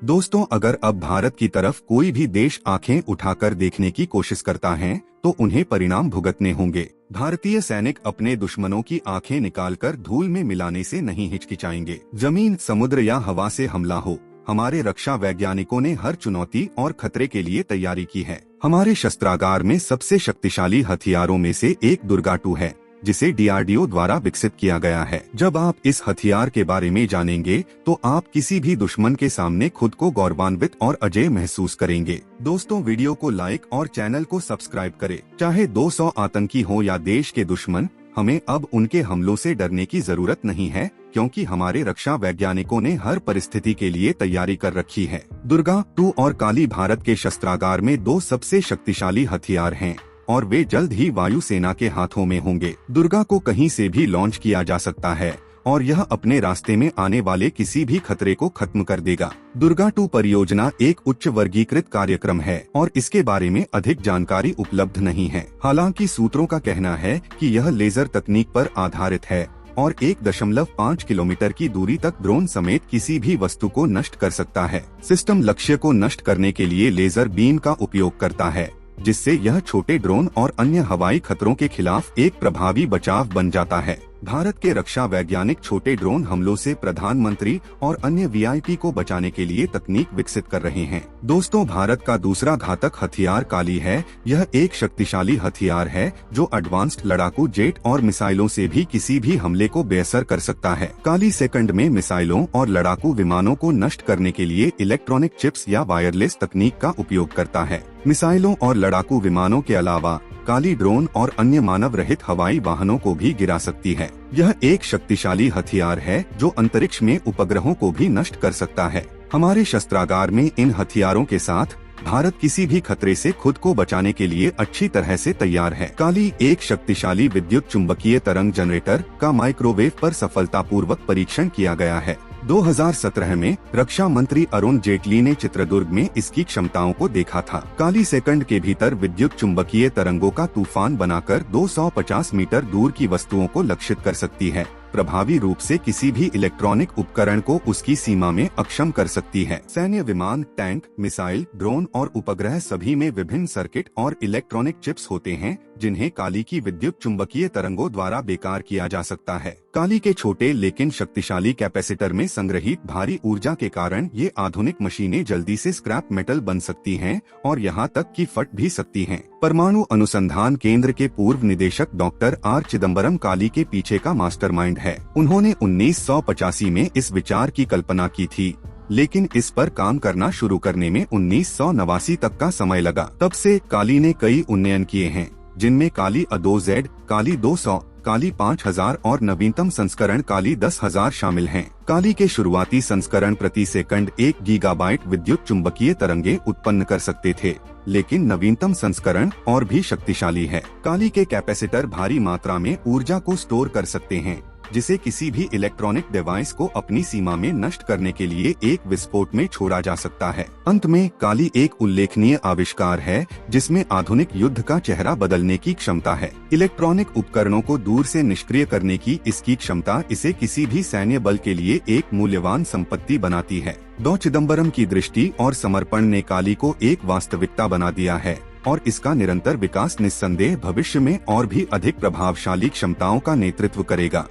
दोस्तों, अगर अब भारत की तरफ कोई भी देश आंखें उठाकर देखने की कोशिश करता है तो उन्हें परिणाम भुगतने होंगे। भारतीय सैनिक अपने दुश्मनों की आंखें निकालकर धूल में मिलाने से नहीं हिचकिचाएंगे। जमीन, समुद्र या हवा से हमला हो, हमारे रक्षा वैज्ञानिकों ने हर चुनौती और खतरे के लिए तैयारी की है। हमारे शस्त्रागार में सबसे शक्तिशाली हथियारों में से एक दुर्गा 2 है, जिसे DRDO द्वारा विकसित किया गया है। जब आप इस हथियार के बारे में जानेंगे तो आप किसी भी दुश्मन के सामने खुद को गौरवान्वित और अजेय महसूस करेंगे। दोस्तों, वीडियो को लाइक और चैनल को सब्सक्राइब करें। चाहे 200 आतंकी हो या देश के दुश्मन, हमें अब उनके हमलों से डरने की जरूरत नहीं है, क्योंकि हमारे रक्षा वैज्ञानिकों ने हर परिस्थिति के लिए तैयारी कर रखी है। दुर्गा 2 और काली भारत के शस्त्रागार में 2 सबसे शक्तिशाली हथियार हैं और वे जल्द ही वायुसेना के हाथों में होंगे। दुर्गा को कहीं से भी लॉन्च किया जा सकता है और यह अपने रास्ते में आने वाले किसी भी खतरे को खत्म कर देगा। दुर्गा 2 परियोजना एक उच्च वर्गीकृत कार्यक्रम है और इसके बारे में अधिक जानकारी उपलब्ध नहीं है। हालांकि सूत्रों का कहना है कि यह लेजर तकनीक पर आधारित है और 1.5 किलोमीटर की दूरी तक ड्रोन समेत किसी भी वस्तु को नष्ट कर सकता है। सिस्टम लक्ष्य को नष्ट करने के लिए लेजर बीम का उपयोग करता है, जिससे यह छोटे ड्रोन और अन्य हवाई खतरों के खिलाफ एक प्रभावी बचाव बन जाता है। भारत के रक्षा वैज्ञानिक छोटे ड्रोन हमलों से प्रधानमंत्री और अन्य VIP को बचाने के लिए तकनीक विकसित कर रहे हैं। दोस्तों, भारत का दूसरा घातक हथियार काली है। यह एक शक्तिशाली हथियार है जो एडवांस्ड लड़ाकू जेट और मिसाइलों से भी किसी भी हमले को बेअसर कर सकता है। काली सेकंड में मिसाइलों और लड़ाकू विमानों को नष्ट करने के लिए इलेक्ट्रॉनिक चिप्स या वायरलेस तकनीक का उपयोग करता है। मिसाइलों और लड़ाकू विमानों के अलावा काली ड्रोन और अन्य मानव रहित हवाई वाहनों को भी गिरा सकती है। यह एक शक्तिशाली हथियार है जो अंतरिक्ष में उपग्रहों को भी नष्ट कर सकता है। हमारे शस्त्रागार में इन हथियारों के साथ भारत किसी भी खतरे से खुद को बचाने के लिए अच्छी तरह से तैयार है। काली एक शक्तिशाली विद्युत चुंबकीय तरंग जनरेटर का माइक्रोवेव पर सफलतापूर्वक परीक्षण किया गया है। 2017 में रक्षा मंत्री अरुण जेटली ने चित्रदुर्ग में इसकी क्षमताओं को देखा था। काली सेकंड के भीतर विद्युत चुंबकीय तरंगों का तूफान बनाकर 250 मीटर दूर की वस्तुओं को लक्षित कर सकती है, प्रभावी रूप से किसी भी इलेक्ट्रॉनिक उपकरण को उसकी सीमा में अक्षम कर सकती है। सैन्य विमान, टैंक, मिसाइल, ड्रोन और उपग्रह सभी में विभिन्न सर्किट और इलेक्ट्रॉनिक चिप्स होते हैं, जिन्हें काली की विद्युत चुंबकीय तरंगों द्वारा बेकार किया जा सकता है। काली के छोटे लेकिन शक्तिशाली कैपेसिटर में संग्रहित भारी ऊर्जा के कारण ये आधुनिक मशीनें जल्दी से स्क्रैप मेटल बन सकती हैं और यहाँ तक कि फट भी सकती हैं। परमाणु अनुसंधान केंद्र के पूर्व निदेशक डॉक्टर R चिदम्बरम काली के पीछे का मास्टरमाइंड है। उन्होंने 1985 में इस विचार की कल्पना की थी, लेकिन इस पर काम करना शुरू करने में 1989 तक का समय लगा। तब से काली ने कई उन्नयन किए हैं, जिनमें काली A2Z, काली 200, काली 5000 और नवीनतम संस्करण काली 10000 शामिल हैं। काली के शुरुआती संस्करण प्रति सेकंड 1 गीगाबाइट विद्युत चुंबकीय तरंगे उत्पन्न कर सकते थे, लेकिन नवीनतम संस्करण और भी शक्तिशाली है। काली के कैपेसिटर भारी मात्रा में ऊर्जा को स्टोर कर सकते हैं, जिसे किसी भी इलेक्ट्रॉनिक डिवाइस को अपनी सीमा में नष्ट करने के लिए एक विस्फोट में छोड़ा जा सकता है। अंत में, काली एक उल्लेखनीय आविष्कार है जिसमें आधुनिक युद्ध का चेहरा बदलने की क्षमता है। इलेक्ट्रॉनिक उपकरणों को दूर से निष्क्रिय करने की इसकी क्षमता इसे किसी भी सैन्य बल के लिए एक मूल्यवान संपत्ति बनाती है। डॉ चिदम्बरम की दृष्टि और समर्पण ने काली को एक वास्तविकता बना दिया है और इसका निरंतर विकास निस्संदेह भविष्य में और भी अधिक प्रभावशाली क्षमताओं का नेतृत्व करेगा।